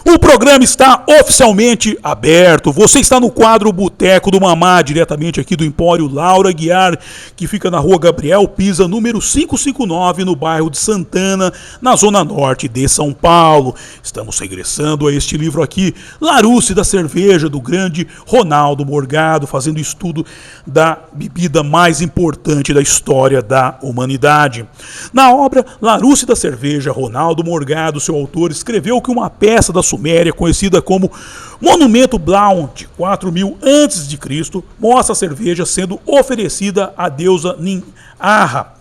O programa está oficialmente aberto. Você está no quadro Boteco do Mamá, diretamente aqui do Empório Laura Guiar, que fica na rua Gabriel Pisa, número 559, no bairro de Santana, na zona norte de São Paulo. Estamos regressando a este livro aqui, Larousse da Cerveja, do grande Ronaldo Morgado, fazendo estudo da bebida mais importante da história da humanidade. Na obra Larousse da Cerveja, Ronaldo Morgado, seu autor, escreveu que uma peça da Suméria, conhecida como Monumento Blau, de 4000 a.C., mostra a cerveja sendo oferecida à deusa Nin-Arra.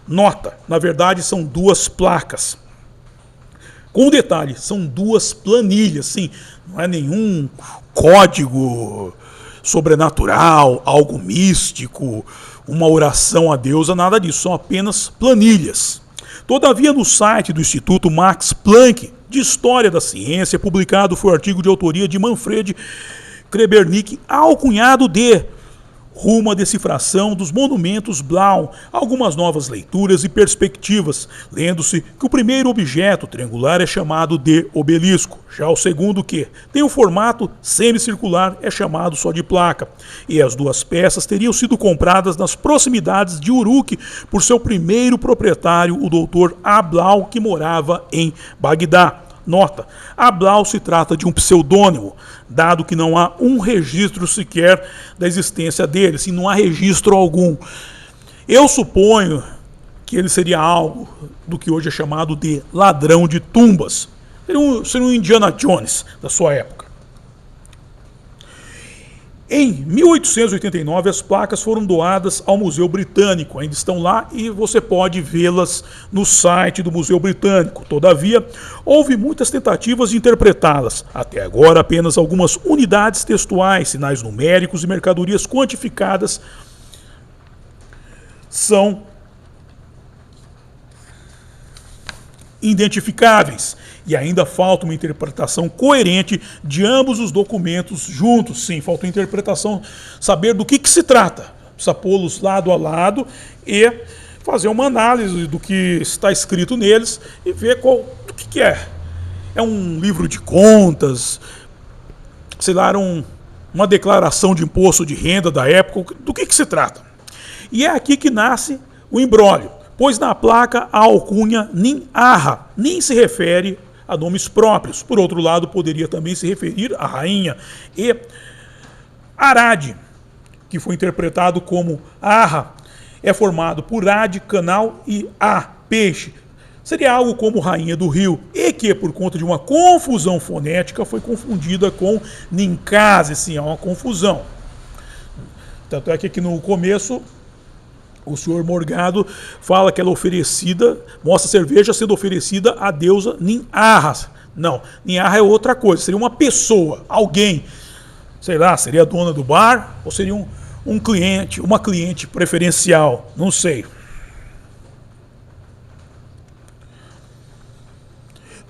Nota, na verdade são duas placas. Com um detalhe, são duas planilhas, sim, não é nenhum código sobrenatural, algo místico, uma oração à deusa, nada disso, são apenas planilhas. Todavia, no site do Instituto Max Planck de História da Ciência, publicado foi o artigo de autoria de Manfred Krebernick, alcunhado de Rumo à Decifração dos Monumentos Blau, algumas novas leituras e perspectivas, lendo-se que o primeiro objeto triangular é chamado de obelisco, já o segundo, que tem o formato semicircular, é chamado só de placa, e as duas peças teriam sido compradas nas proximidades de Uruk por seu primeiro proprietário, o Dr. Ablau, que morava em Bagdá. Nota, Ablau se trata de um pseudônimo, dado que não há um registro sequer da existência dele, assim, não há registro algum. Eu suponho que ele seria algo do que hoje é chamado de ladrão de tumbas. Seria um Indiana Jones da sua época. Em 1889, as placas foram doadas ao Museu Britânico. Ainda estão lá e você pode vê-las no site do Museu Britânico. Todavia, houve muitas tentativas de interpretá-las. Até agora, apenas algumas unidades textuais, sinais numéricos e mercadorias quantificadas são identificáveis. E ainda falta uma interpretação coerente de ambos os documentos juntos. Sim, falta uma interpretação, saber do que se trata. Precisa pô-los lado a lado e fazer uma análise do que está escrito neles e ver do que é. É um livro de contas, sei lá, uma declaração de imposto de renda da época, do que se trata. E é aqui que nasce o imbróglio, pois na placa a alcunha Nin-Arra nem se refere a nomes próprios. Por outro lado, poderia também se referir à rainha. E Arad, que foi interpretado como Arra, é formado por Ad, canal, e A, peixe. Seria algo como rainha do rio, e que, por conta de uma confusão fonética, foi confundida com Ninkasi. Sim, é uma confusão. Tanto é que aqui no começo o senhor Morgado fala que ela é oferecida, mostra a cerveja sendo oferecida à deusa Nin-Arra. Não, Nin-Arra é outra coisa, seria uma pessoa, alguém, sei lá, seria a dona do bar ou seria um cliente, uma cliente preferencial, não sei.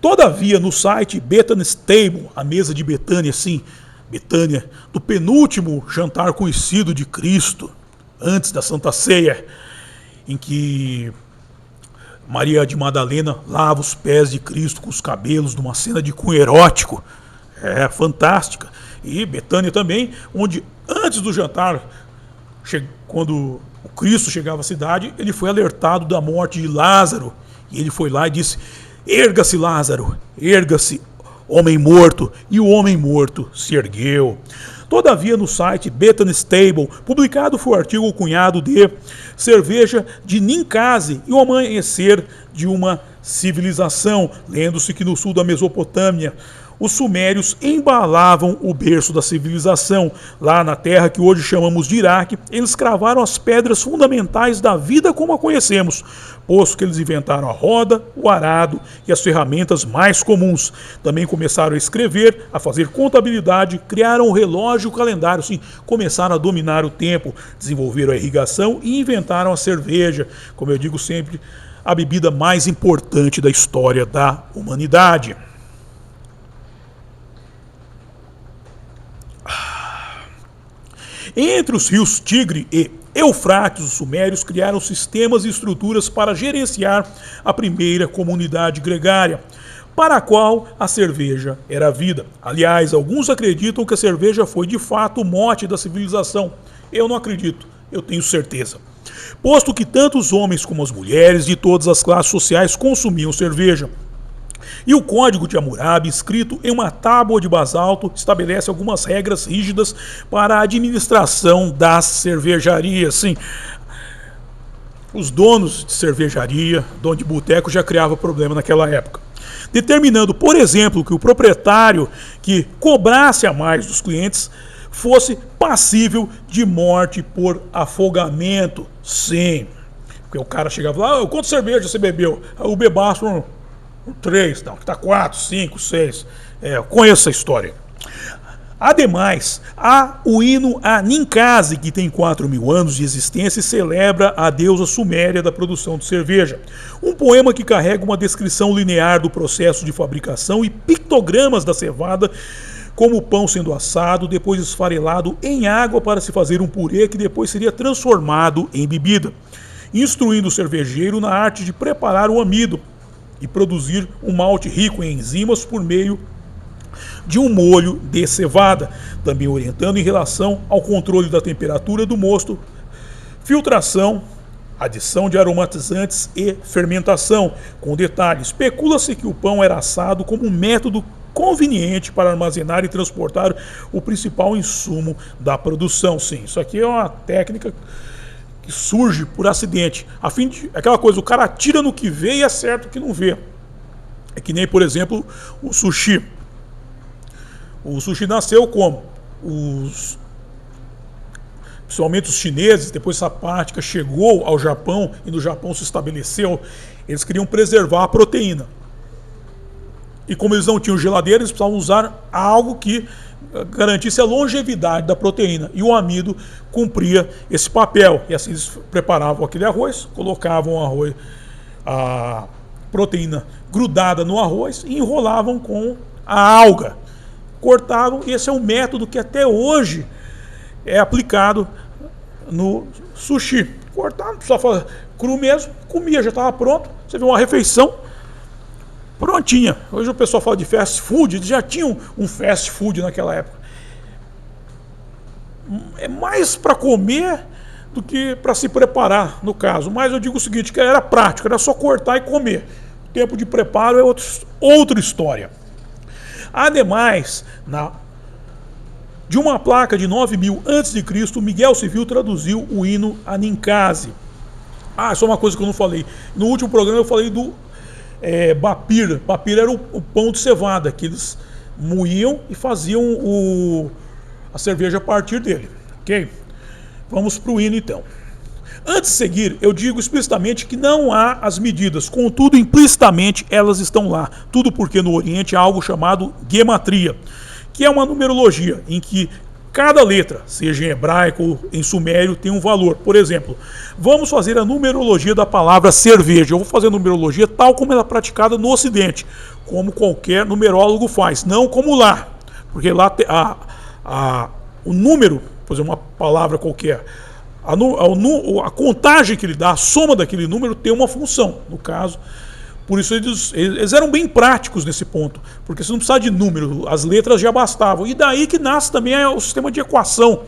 Todavia, no site Bethany's Table, a mesa de Betânia, sim, Betânia, do penúltimo jantar conhecido de Cristo, antes da Santa Ceia, em que Maria de Madalena lava os pés de Cristo com os cabelos, numa cena de cunho erótico, fantástica. E Betânia também, onde antes do jantar, quando o Cristo chegava à cidade, ele foi alertado da morte de Lázaro, e ele foi lá e disse: erga-se Lázaro, erga-se homem morto, e o homem morto se ergueu. Todavia, no site Bethany's Table, publicado foi o artigo cunhado de Cerveja de Ninkasi e o Amanhecer de uma Civilização, lendo-se que no sul da Mesopotâmia os sumérios embalavam o berço da civilização. Lá na terra que hoje chamamos de Iraque, eles cravaram as pedras fundamentais da vida como a conhecemos, posto que eles inventaram a roda, o arado e as ferramentas mais comuns. Também começaram a escrever, a fazer contabilidade, criaram o relógio e o calendário, sim, começaram a dominar o tempo, desenvolveram a irrigação e inventaram a cerveja, como eu digo sempre, a bebida mais importante da história da humanidade. Entre os rios Tigre e Eufrates, os sumérios criaram sistemas e estruturas para gerenciar a primeira comunidade gregária. para a qual a cerveja era a vida. Aliás, alguns acreditam que a cerveja foi de fato o mote da civilização. Eu não acredito, eu tenho certeza. Posto que tanto os homens como as mulheres de todas as classes sociais consumiam cerveja. E o Código de Hammurabi, escrito em uma tábua de basalto, estabelece algumas regras rígidas para a administração das cervejarias. Sim, os donos de cervejaria, dono de boteco, já criavam problema naquela época. Determinando, por exemplo, que o proprietário que cobrasse a mais dos clientes fosse passível de morte por afogamento. Sim, porque o cara chegava lá, quanto cerveja você bebeu? O bebaço, 3, não, que tá 4, 5, 6. Eu conheço essa história. Ademais, há o hino a Ninkasi, que tem 4.000 anos de existência e celebra a deusa suméria da produção de cerveja. Um poema que carrega uma descrição linear do processo de fabricação e pictogramas da cevada, como o pão sendo assado, depois esfarelado em água para se fazer um purê que depois seria transformado em bebida, instruindo o cervejeiro na arte de preparar o amido e produzir um malte rico em enzimas por meio de um molho de cevada, também orientando em relação ao controle da temperatura do mosto, filtração, adição de aromatizantes e fermentação. Com detalhe, especula-se que o pão era assado como um método conveniente para armazenar e transportar o principal insumo da produção. Sim, isso aqui é uma técnica que surge por acidente, a fim de aquela coisa, o cara atira no que vê e acerta o que não vê. É que nem, por exemplo, o sushi. O sushi nasceu como? Principalmente os chineses, depois essa prática chegou ao Japão e no Japão se estabeleceu, eles queriam preservar a proteína. E como eles não tinham geladeira, eles precisavam usar algo que garantisse a longevidade da proteína. E o amido cumpria esse papel. E assim eles preparavam aquele arroz, colocavam o arroz, a proteína grudada no arroz e enrolavam com a alga. Cortavam, e esse é um método que até hoje é aplicado no sushi. Cortar, só fazer cru mesmo, comia, já estava pronto. Você vê uma refeição prontinha. Hoje o pessoal fala de fast food, eles já tinham um fast food naquela época. É mais para comer do que para se preparar, no caso. Mas eu digo o seguinte, que era prático, era só cortar e comer. O tempo de preparo é outra história. Ademais, de uma placa de 9.000 a.C., Miguel Civil traduziu o hino a Ninkasi. Só uma coisa que eu não falei. No último programa eu falei do bapir. Bapir era o pão de cevada, que eles moíam e faziam a cerveja a partir dele. Ok? Vamos para o hino então. Antes de seguir, eu digo explicitamente que não há as medidas, contudo, implicitamente elas estão lá. Tudo porque no Oriente há algo chamado gematria, que é uma numerologia em que cada letra, seja em hebraico ou em sumério, tem um valor. Por exemplo, vamos fazer a numerologia da palavra cerveja. Eu vou fazer a numerologia tal como ela é praticada no Ocidente, como qualquer numerólogo faz, não como lá. Porque lá o número, por exemplo, uma palavra qualquer, a contagem que ele dá, a soma daquele número tem uma função, no caso. Por isso eles eram bem práticos nesse ponto, porque você não precisava de número, as letras já bastavam. E daí que nasce também o sistema de equação.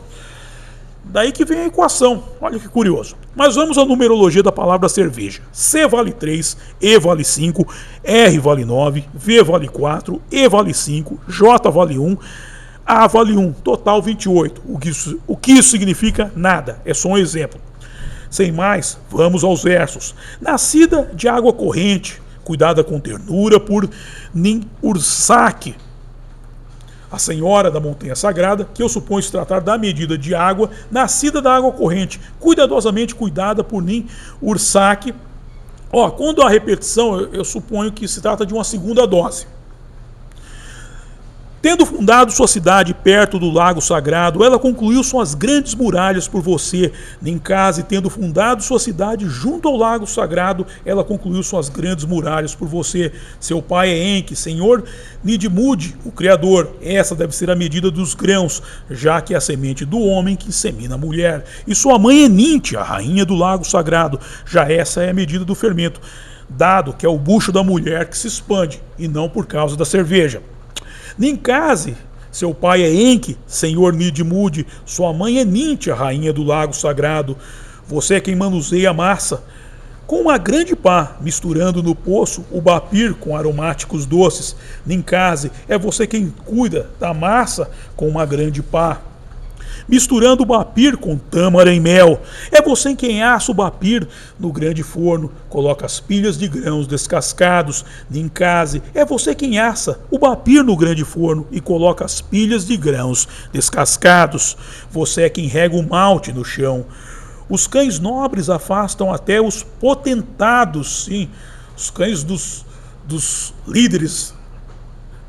Daí que vem a equação, olha que curioso. Mas vamos à numerologia da palavra cerveja. C vale 3, E vale 5, R vale 9, V vale 4, E vale 5, J vale 1, A vale 1, total 28. O que isso significa? Nada, é só um exemplo. Sem mais, vamos aos versos. Nascida de água corrente, cuidada com ternura por Nin-Ursaki, a senhora da montanha sagrada, que eu suponho se tratar da medida de água, nascida da água corrente, cuidadosamente cuidada por Nin-Ursaki. Quando há repetição, eu suponho que se trata de uma segunda dose. Tendo fundado sua cidade perto do lago sagrado, ela concluiu suas grandes muralhas por você. Ninkasi, tendo fundado sua cidade junto ao lago sagrado, ela concluiu suas grandes muralhas por você. Seu pai é Enki, senhor Nidmud, o Criador. Essa deve ser a medida dos grãos, já que é a semente do homem que insemina a mulher. E sua mãe é Ninti, a rainha do lago sagrado. Já essa é a medida do fermento. dado que é o bucho da mulher que se expande, e não por causa da cerveja. Ninkasi, seu pai é Enki, senhor Nidmud, sua mãe é Ninti, a rainha do lago sagrado. Você é quem manuseia a massa com uma grande pá, misturando no poço o bapir com aromáticos doces. Ninkasi, é você quem cuida da massa com uma grande pá, misturando o bapir com tâmara e mel. É você quem assa o bapir no grande forno, coloca as pilhas de grãos descascados. Ninkasi, é você quem assa o bapir no grande forno e coloca as pilhas de grãos descascados. Você é quem rega o malte no chão. Os cães nobres afastam até os potentados, sim, os cães dos líderes,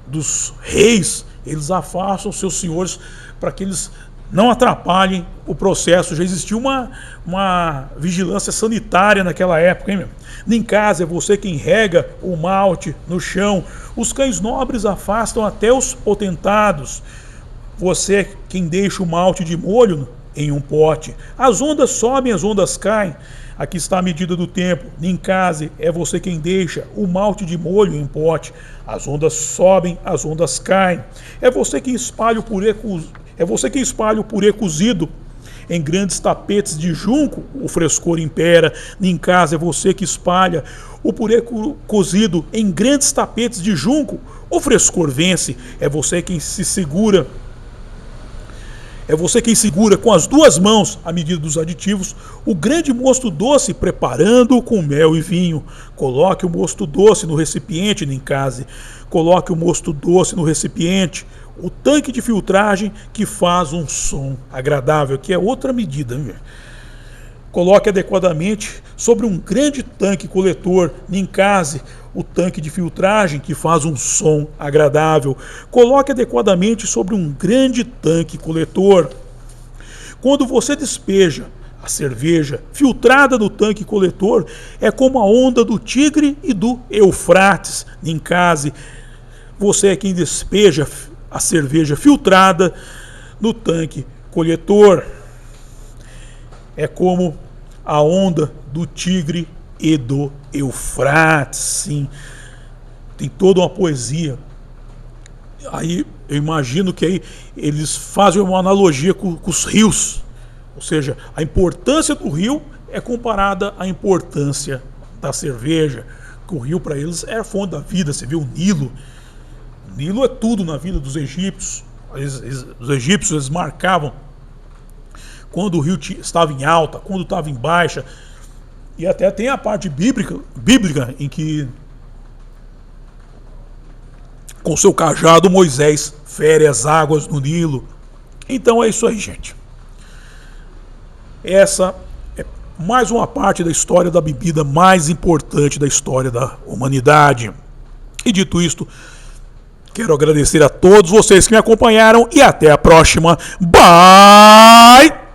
dos reis, eles afastam seus senhores para que eles não atrapalhem o processo. Já existia uma vigilância sanitária naquela época, hein, meu? Ninkasi, é você quem rega o malte no chão. Os cães nobres afastam até os potentados. Você é quem deixa o malte de molho em um pote. As ondas sobem, as ondas caem. Aqui está a medida do tempo. Ninkasi, é você quem deixa o malte de molho em um pote. As ondas sobem, as ondas caem. É você quem espalha o purê cozido em grandes tapetes de junco, o frescor impera. Ninkasi, é você que espalha o purê cozido em grandes tapetes de junco, o frescor vence. É você quem segura com as duas mãos, à medida dos aditivos, o grande mosto doce, preparando-o com mel e vinho. Coloque o mosto doce no recipiente, Ninkasi. Coloque o mosto doce no recipiente. O tanque de filtragem que faz um som agradável, que é outra medida, né? Coloque adequadamente sobre um grande tanque coletor, Ninkasi, o tanque de filtragem que faz um som agradável. Coloque adequadamente sobre um grande tanque coletor. Quando você despeja a cerveja filtrada no tanque coletor, é como a onda do Tigre e do Eufrates. Ninkasi, você é quem despeja a cerveja filtrada no tanque coletor. É como a onda do Tigre e do Eufrates, sim. Tem toda uma poesia. Aí eu imagino que aí eles fazem uma analogia com os rios. Ou seja, a importância do rio é comparada à importância da cerveja. Que o rio para eles é a fonte da vida. Você vê o Nilo. O Nilo é tudo na vida dos egípcios. Os egípcios eles marcavam quando o rio estava em alta, quando estava em baixa. E até tem a parte bíblica em que com seu cajado Moisés fere as águas no Nilo. Então é isso aí, gente. Essa é mais uma parte da história da bebida mais importante da história da humanidade. E dito isto, quero agradecer a todos vocês que me acompanharam e até a próxima. Bye!